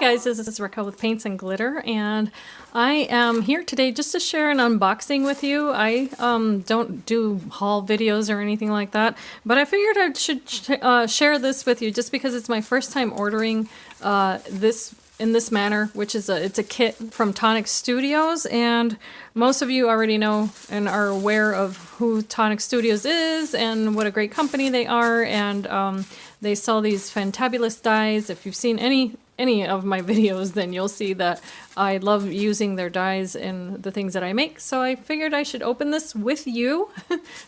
guys, this is Raquel with Paints and Glitter, and I am here today just to share an unboxing with you. I don't do haul videos or anything like that, but I figured I should share this with you just because it's my first time ordering this in this manner, which is it's a kit from Tonic Studios, and most of you already know and are aware of who Tonic Studios is and what a great company they are, and they sell these fantabulous dyes. If you've seen any of my videos, then you'll see that I love using their dyes in the things that I make. So I figured I should open this with you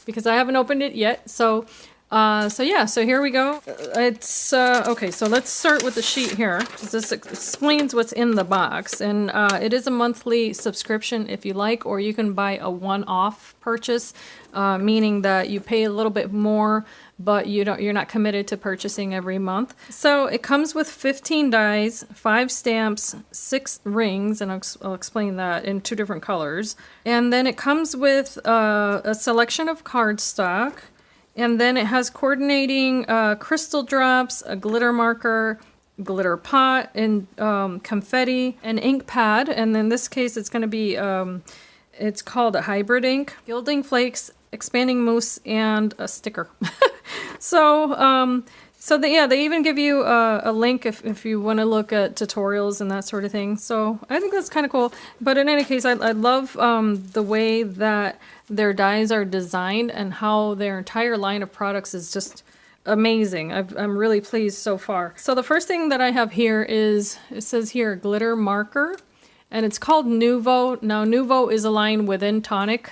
because I haven't opened it yet. So yeah, so here we go. It's okay, so let's start with the sheet here. This explains what's in the box, and it is a monthly subscription if you like, or you can buy a one-off purchase, meaning that you pay a little bit more, but you're not committed to purchasing every month. So it comes with 15 dies, 5 stamps, 6 rings, and I'll explain that in 2 different colors. And then it comes with a selection of cardstock. And then it has coordinating crystal drops, a glitter marker, glitter pot, and confetti, an ink pad. And in this case, it's going to be, it's called a hybrid ink, gilding flakes, expanding mousse, and a sticker. Yeah, they even give you a link if you want to look at tutorials and that sort of thing. So I think that's kind of cool. But in any case, I love the way that their dyes are designed and how their entire line of products is just amazing. I'm really pleased so far. So the first thing that I have here is, it says here, glitter marker, and it's called Nuvo. Now Nuvo is a line within Tonic.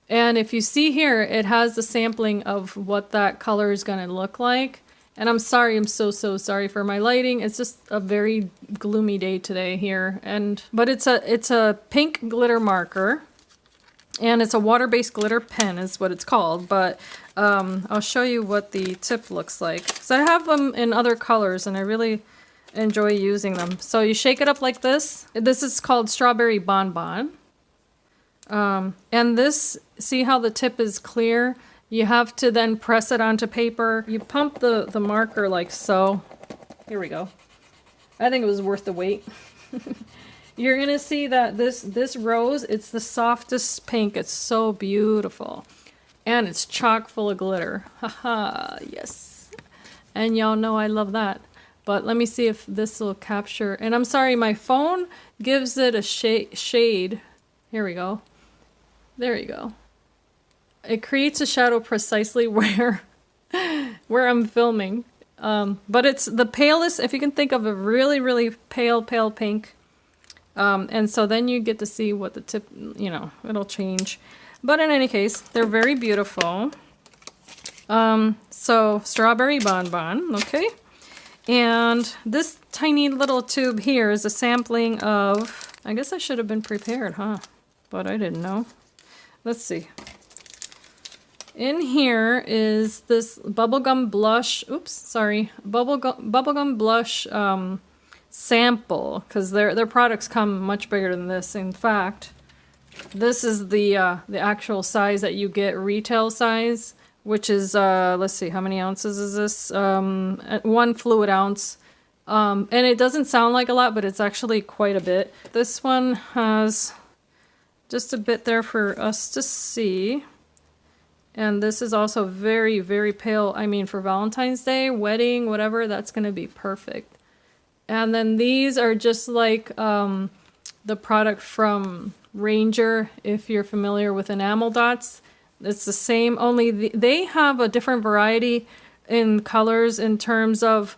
And if you see here, it has the sampling of what that color is going to look like. And I'm sorry, I'm so sorry for my lighting. It's just a very gloomy day today here. But it's a pink glitter marker, and it's a water-based glitter pen is what it's called. But I'll show you what the tip looks like. So I have them in other colors, and I really enjoy using them. So you shake it up like this. This is called Strawberry Bonbon. And this, see how the tip is clear? You have to then press it onto paper. You pump the marker like so. Here we go. I think it was worth the wait. You're gonna see that this rose, it's the softest pink. It's so beautiful. And it's chock full of glitter. Haha, yes. And y'all know I love that. But let me see if this will capture. And I'm sorry, my phone gives it a shade. Here we go. There you go. It creates a shadow precisely where I'm filming. But it's the palest, if you can think of a really pale pink. And so then you get to see what the tip, it'll change. But in any case, they're very beautiful. So Strawberry Bonbon, okay. And this tiny little tube here is a sampling of, I guess I should have been prepared, huh? But I didn't know. Let's see. In here is this bubblegum blush, bubblegum blush sample, because their products come much bigger than this. In fact, this is the actual size that you get, retail size, which is, let's see, how many ounces is this? 1 fluid ounce. And it doesn't sound like a lot, but it's actually quite a bit. This one has just a bit there for us to see. And this is also very pale. I mean, for Valentine's Day, wedding, whatever, that's going to be perfect. And then these are just like the product from Ranger, if you're familiar with enamel dots. It's the same, only they have a different variety in colors in terms of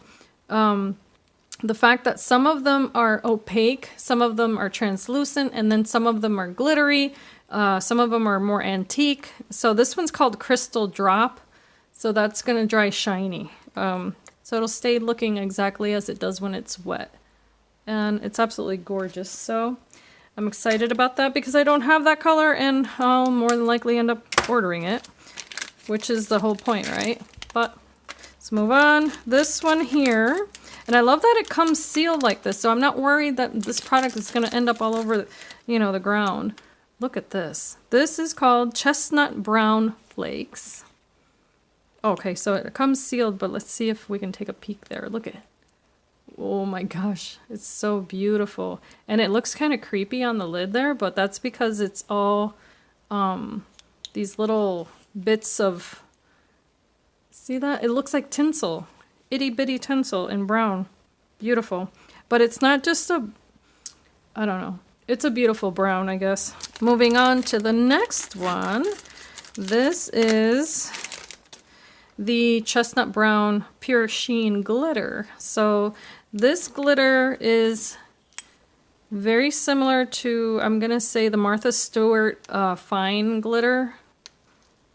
the fact that some of them are opaque, some of them are translucent, and then some of them are glittery. Some of them are more antique. So this one's called Crystal Drop. So that's going to dry shiny. So it'll stay looking exactly as it does when it's wet. And it's absolutely gorgeous. So I'm excited about that because I don't have that color, and I'll more than likely end up ordering it, which is the whole point, right? But let's move on. This one here. And I love that it comes sealed like this, so I'm not worried that this product is going to end up all over, the ground. Look at this. This is called Chestnut Brown Flakes. Okay, so it comes sealed, but let's see if we can take a peek there. Look at it. Oh my gosh, it's so beautiful. And it looks kind of creepy on the lid there, but that's because it's all these little bits of, see that? It looks like tinsel, itty bitty tinsel in brown. Beautiful. But it's not just a, I don't know. It's a beautiful brown, I guess. Moving on to the next one. This is the chestnut brown pure sheen glitter. So this glitter is very similar to, I'm gonna say, the Martha Stewart fine glitter.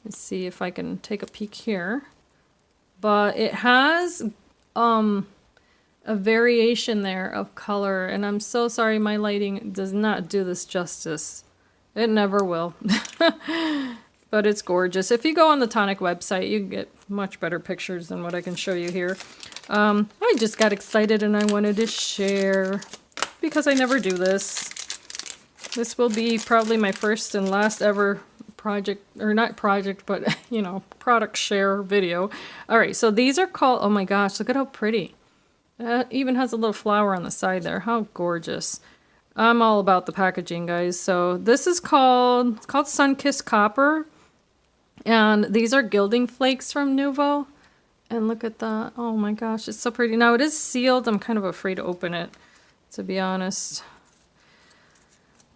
Let's see if I can take a peek here. But it has a variation there of color, and I'm so sorry my lighting does not do this justice. It never will. But it's gorgeous. If you go on the Tonic website, you get much better pictures than what I can show you here. I just got excited and I wanted to share because I never do this. This will be probably my first and last ever project, or not project, but you know, product share video. All right, so these are called, oh my gosh, look at how pretty. It even has a little flower on the side there. How gorgeous. I'm all about the packaging, guys. So this is called, it's called Sun-Kissed Copper. And these are gilding flakes from Nuvo. And look at that. Oh my gosh, it's so pretty. Now it is sealed. I'm kind of afraid to open it, to be honest.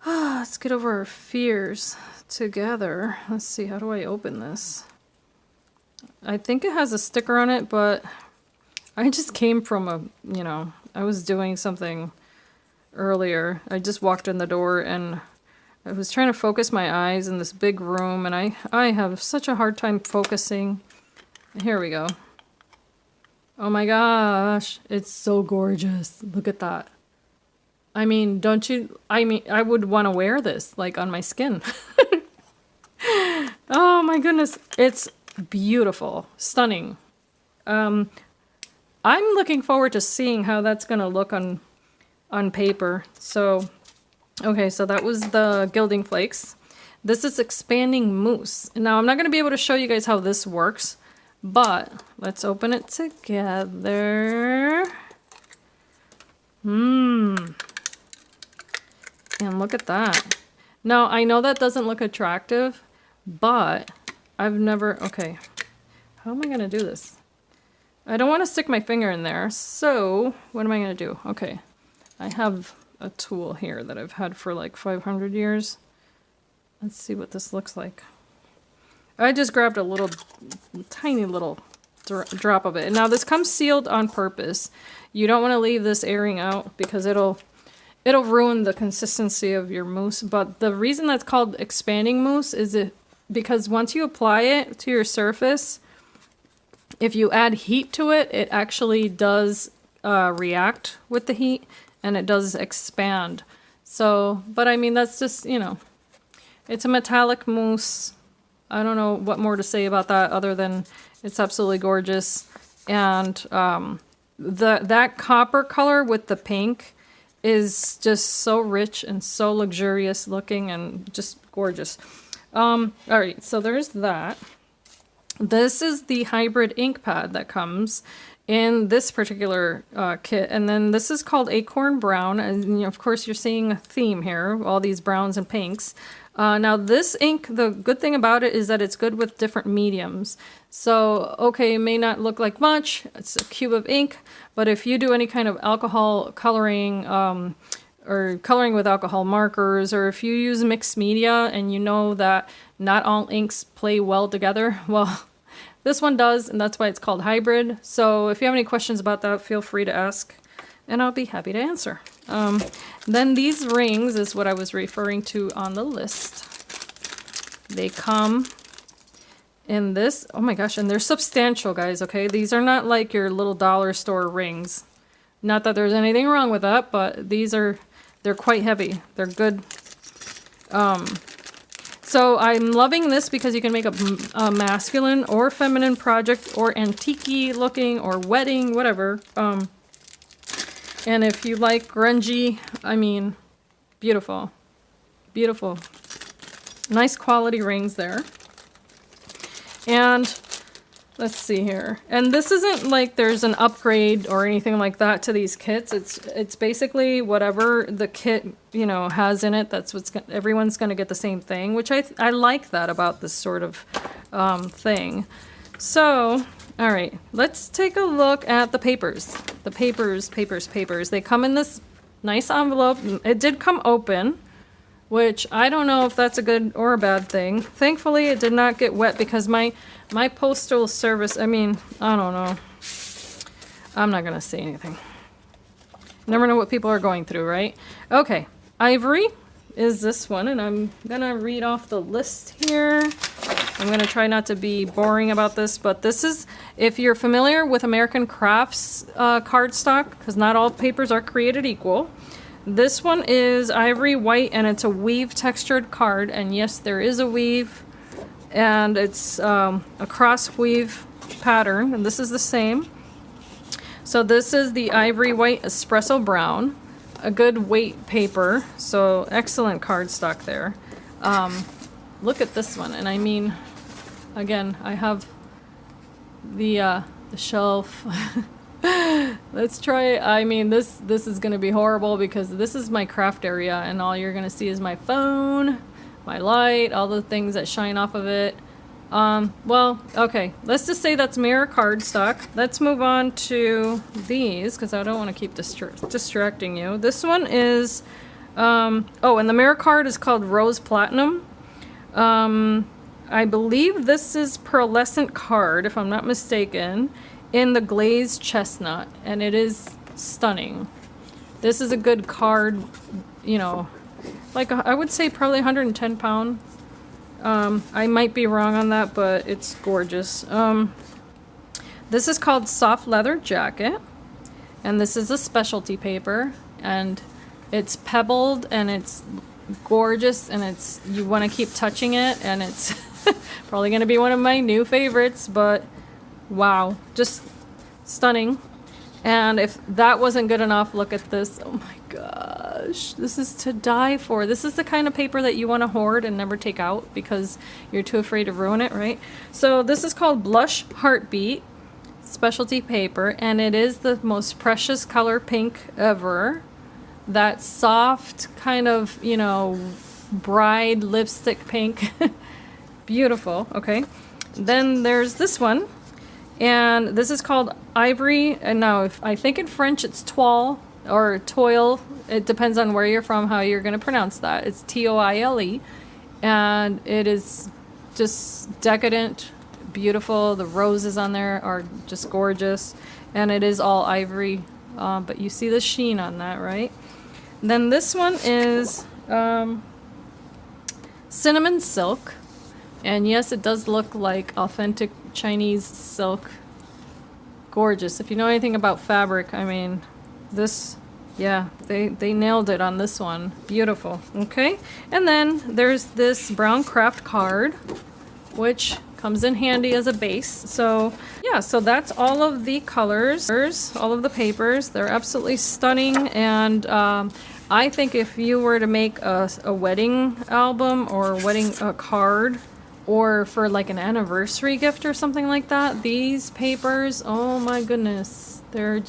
Let's get over our fears together. Let's see, how do I open this? I think it has a sticker on it, but I just came from a, you know, I was doing something earlier. I just walked in the door and I was trying to focus my eyes in this big room, and I have such a hard time focusing. Here we go. Oh my gosh, it's so gorgeous. Look at that. I mean, don't you, I mean, I would want to wear this, like, on my skin. Oh my goodness, it's beautiful, stunning. I'm looking forward to seeing how that's going to look on paper. So, okay, so that was the gilding flakes. This is expanding mousse. Now, I'm not going to be able to show you guys how this works, but let's open it together. And look at that. Now, I know that doesn't look attractive, but I've never, okay, how am I going to do this? I don't want to stick my finger in there, so what am I going to do? Okay, I have a tool here that I've had for like 500 years. Let's see what this looks like. I just grabbed a little, tiny little drop of it. Now this comes sealed on purpose. You don't want to leave this airing out because it'll ruin the consistency of your mousse. But the reason that's called expanding mousse is because once you apply it to your surface, if you add heat to it, it actually does react with the heat and it does expand. So, but I mean, that's just, you know, it's a metallic mousse. I don't know what more to say about that other than it's absolutely gorgeous. And that copper color with the pink is just so rich and so luxurious looking and just gorgeous. All right, so there's that. This is the hybrid ink pad that comes in this particular kit. And then this is called Acorn Brown. And you know, of course, you're seeing a theme here, all these browns and pinks. Now this ink, the good thing about it is that it's good with different mediums. So, okay, it may not look like much. It's a cube of ink. But if you do any kind of alcohol coloring, or coloring with alcohol markers, or if you use mixed media and you know that not all inks play well together, well, this one does, and that's why it's called hybrid. So if you have any questions about that, feel free to ask, and I'll be happy to answer. Then these rings is what I was referring to on the list. They come in this, oh my gosh, and they're substantial, guys, okay? These are not like your little dollar store rings. Not that there's anything wrong with that, but these are, they're quite heavy. They're good. So I'm loving this because you can make a masculine or feminine project or antique looking or wedding, whatever. And if you like grungy, I mean, beautiful. Beautiful. Nice quality rings there. And let's see here. And this isn't like there's an upgrade or anything like that to these kits. It's basically whatever the kit, you know, has in it. That's what's everyone's going to get the same thing, which I like that about this sort of thing. So, all right, let's take a look at the papers. The papers. They come in this nice envelope. It did come open, which I don't know if that's a good or a bad thing. Thankfully, it did not get wet because my postal service, I mean, I don't know. I'm not going to say anything. Never know what people are going through, right? Okay, ivory is this one, and I'm going to read off the list here. I'm going to try not to be boring about this, but this is, if you're familiar with American Crafts cardstock, because not all papers are created equal. This one is ivory white, and it's a weave textured card, and yes, there is a weave, and it's a cross weave pattern, and this is the same. So this is the ivory white espresso brown, a good weight paper, so excellent cardstock there. Look at this one, and I mean, again, I have the shelf. Let's try. I mean, this is gonna be horrible because this is my craft area, and all you're gonna see is my phone, my light, all the things that shine off of it. Well, okay, let's just say that's mirror cardstock. Let's move on to these because I don't want to keep distracting you. This one is, oh, and the mirror card is called Rose Platinum. I believe this is pearlescent card, if I'm not mistaken, in the glazed chestnut, and it is stunning. This is a good card, you know, like I would say probably 110 pound. I might be wrong on that, but it's gorgeous. This is called Soft Leather Jacket, and this is a specialty paper, and it's pebbled, and it's gorgeous, and it's, you want to keep touching it, and it's probably going to be one of my new favorites, but wow, just stunning. And if that wasn't good enough, look at this. Oh my gosh, this is to die for. This is the kind of paper that you want to hoard and never take out because you're too afraid to ruin it, right? So this is called Blush Heartbeat specialty paper, and it is the most precious color pink ever. That soft kind of, you know, bride lipstick pink. Beautiful. Okay, then there's this one, and this is called Ivory, and now I think in French it's toile or toile. It depends on where you're from, how you're going to pronounce that. It's Toile, and it is just decadent, beautiful. The roses on there are just gorgeous, and it is all ivory, but you see the sheen on that, right? Then this one is cinnamon silk, and yes, it does look like authentic Chinese silk. Gorgeous. If you know anything about fabric, I mean, this, yeah, they nailed it on this one. Beautiful. Okay, and then there's this brown craft card, which comes in handy as a base. So yeah, so that's all of the colors, all of the papers. They're absolutely stunning, and I think if you were to make a wedding album or wedding card, or for like an anniversary gift or something like that, these papers, oh my goodness, they're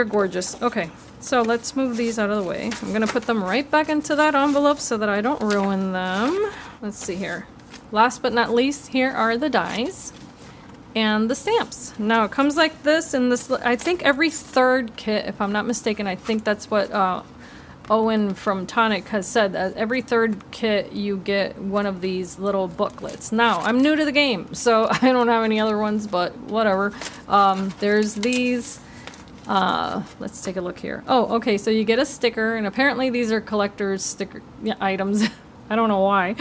gorgeous. Okay, so let's move these out of the way. I'm gonna put them right back into that envelope so that I don't ruin them. Let's see here. Last but not least, here are the dies and the stamps. Now it comes like this, and this, I think every third kit, if I'm not mistaken, I think that's what Owen from Tonic has said, that every third kit you get one of these little booklets. Now, I'm new to the game, so I don't have any other ones, but whatever. There's these. Let's take a look here. Oh, okay, so you get a sticker, and apparently these are collector's sticker items. I don't know why.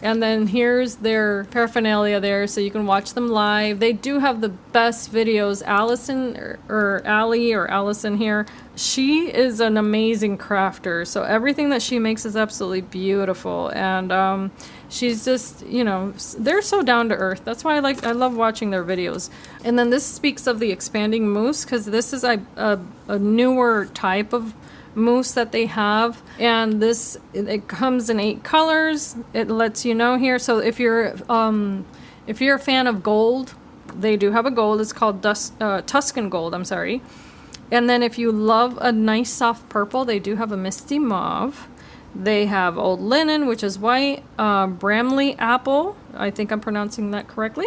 And then here's their paraphernalia there, so you can watch them live. They do have the best videos. Allison, or Allie, or Allison here, she is an amazing crafter, so everything that she makes is absolutely beautiful. And she's just, you know, they're so down to earth. That's why I love watching their videos. And then this speaks of the expanding mousse, because this is a newer type of mousse that they have, and this, it comes in 8 colors. It lets you know here, so if you're a fan of gold, they do have a gold. It's called Tuscan Gold, I'm sorry. And then if you love a nice soft purple, they do have a Misty Mauve. They have Old Linen, which is white. Bramley Apple, I think I'm pronouncing that correctly.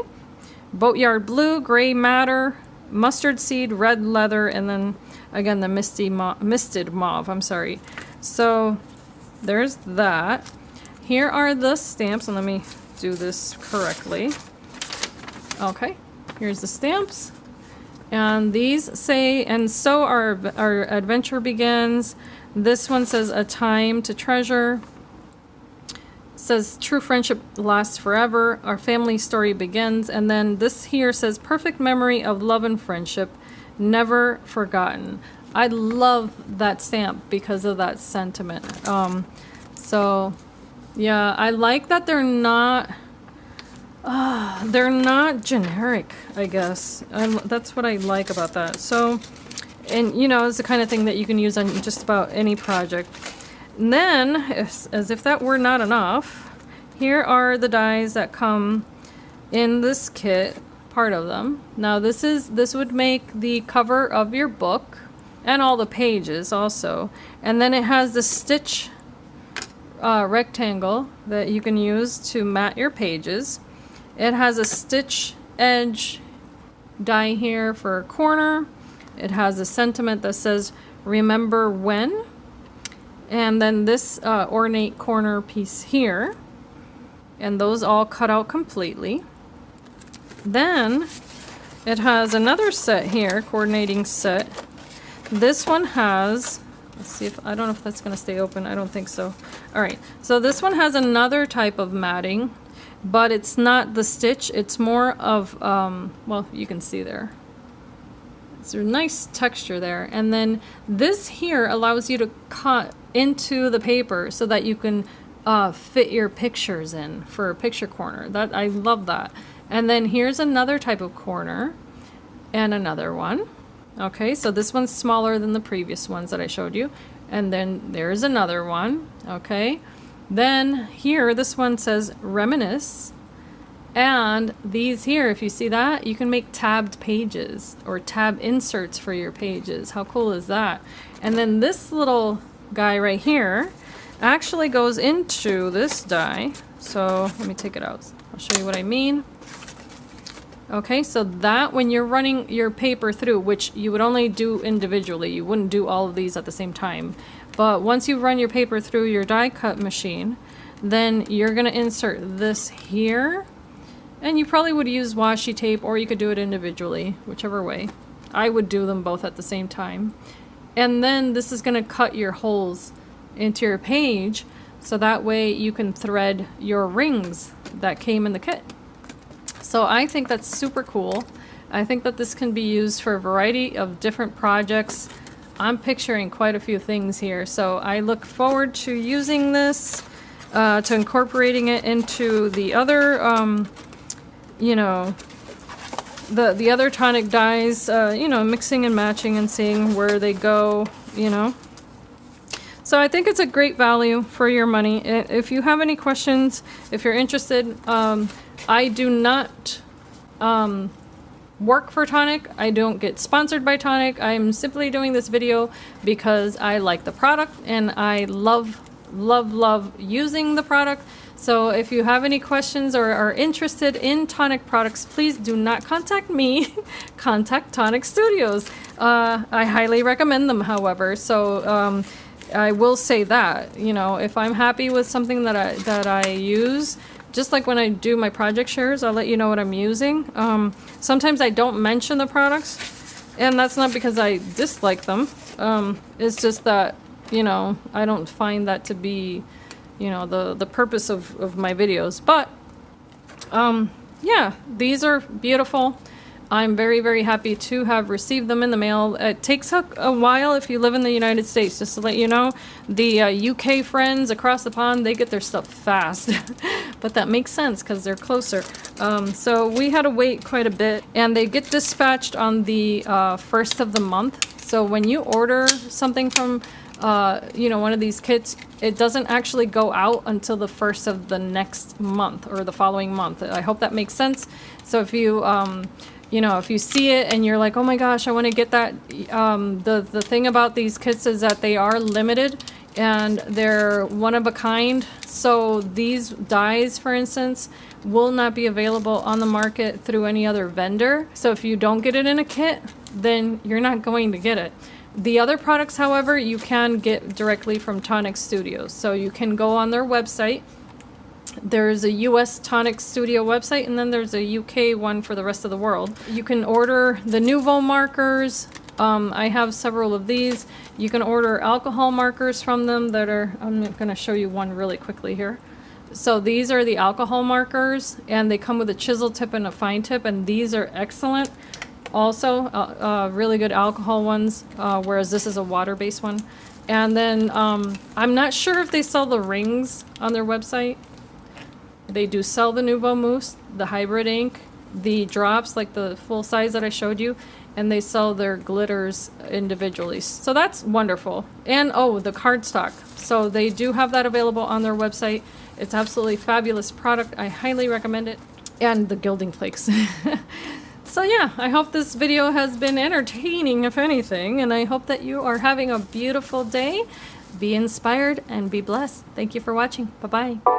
Boatyard Blue, Gray Madder, Mustard Seed, Red Leather, and then again the Misted Mauve, I'm sorry. So there's that. Here are the stamps, and let me do this correctly. Okay, here's the stamps. And these say, and so our adventure begins. This one says a time to treasure. It says true friendship lasts forever. Our family story begins. And then this here says perfect memory of love and friendship, never forgotten. I love that stamp because of that sentiment. So yeah, I like that they're not generic, I guess. That's what I like about that. So, and you know, it's the kind of thing that you can use on just about any project. And then, as if that were not enough, here are the dies that come in this kit, part of them. Now this would make the cover of your book and all the pages also. And then it has the stitch rectangle that you can use to mat your pages. It has a stitch edge die here for a corner. It has a sentiment that says remember when. And then this ornate corner piece here. And those all cut out completely. Then it has another set here, coordinating set. This one has, let's see if, I don't know if that's going to stay open. I don't think so. All right, so this one has another type of matting. But it's not the stitch, it's more of, well, you can see there. It's a nice texture there. And then this here allows you to cut into the paper so that you can fit your pictures in for a picture corner. That, I love that. And then here's another type of corner and another one. Okay, so this one's smaller than the previous ones that I showed you. And then there's another one, okay. Then here, this one says reminisce. And these here, if you see that, you can make tabbed pages or tab inserts for your pages. How cool is that? And then this little guy right here actually goes into this die. So let me take it out. I'll show you what I mean. Okay, so that when you're running your paper through, which you would only do individually, you wouldn't do all of these at the same time. But once you run your paper through your die cut machine, then you're going to insert this here. And you probably would use washi tape, or you could do it individually, whichever way. I would do them both at the same time. And then this is going to cut your holes into your page, so that way you can thread your rings that came in the kit. So I think that's super cool. I think that this can be used for a variety of different projects. I'm picturing quite a few things here, so I look forward to using this, to incorporating it into the other, you know, the other tonic dies, you know, mixing and matching and seeing where they go, you know. So I think it's a great value for your money. If you have any questions, if you're interested, I do not work for Tonic. I don't get sponsored by Tonic. I'm simply doing this video because I like the product and I love using the product. So if you have any questions or are interested in Tonic products, please do not contact me. Contact Tonic Studios. I highly recommend them, however. So I will say that, you know, if I'm happy with something that I use, just like when I do my project shares, I'll let you know what I'm using. Sometimes I don't mention the products, and that's not because I dislike them. It's just that, you know, I don't find that to be, you know, the purpose of my videos. But, yeah, these are beautiful. I'm very, very happy to have received them in the mail. It takes a while if you live in the United States, just to let you know. The UK friends across the pond, they get their stuff fast. But that makes sense because they're closer. So we had to wait quite a bit, and they get dispatched on the first of the month. So when you order something from you know, one of these kits, it doesn't actually go out until the first of the next month or the following month. I hope that makes sense. So if you you know, if you see it and you're like, oh my gosh, I want to get that. The thing about these kits is that they are limited and they're one of a kind. So these dies, for instance, will not be available on the market through any other vendor. So if you don't get it in a kit, then you're not going to get it. The other products, however, you can get directly from Tonic Studios. So you can go on their website. There's a US Tonic Studio website, and then there's a UK one for the rest of the world. You can order the Nuvo markers. I have several of these. You can order alcohol markers from them that are, I'm going to show you one really quickly here. So these are the alcohol markers, and they come with a chisel tip and a fine tip, and these are excellent. Also, really good alcohol ones, whereas this is a water-based one. And then I'm not sure if they sell the rings on their website. They do sell the Nuvo mousse, the hybrid ink, the drops, like the full size that I showed you, and they sell their glitters individually. So that's wonderful. And oh, the cardstock. So they do have that available on their website. It's absolutely fabulous product. I highly recommend it. And the gilding flakes. So yeah, I hope this video has been entertaining, if anything, and I hope that you are having a beautiful day. Be inspired and be blessed. Thank you for watching. Bye-bye.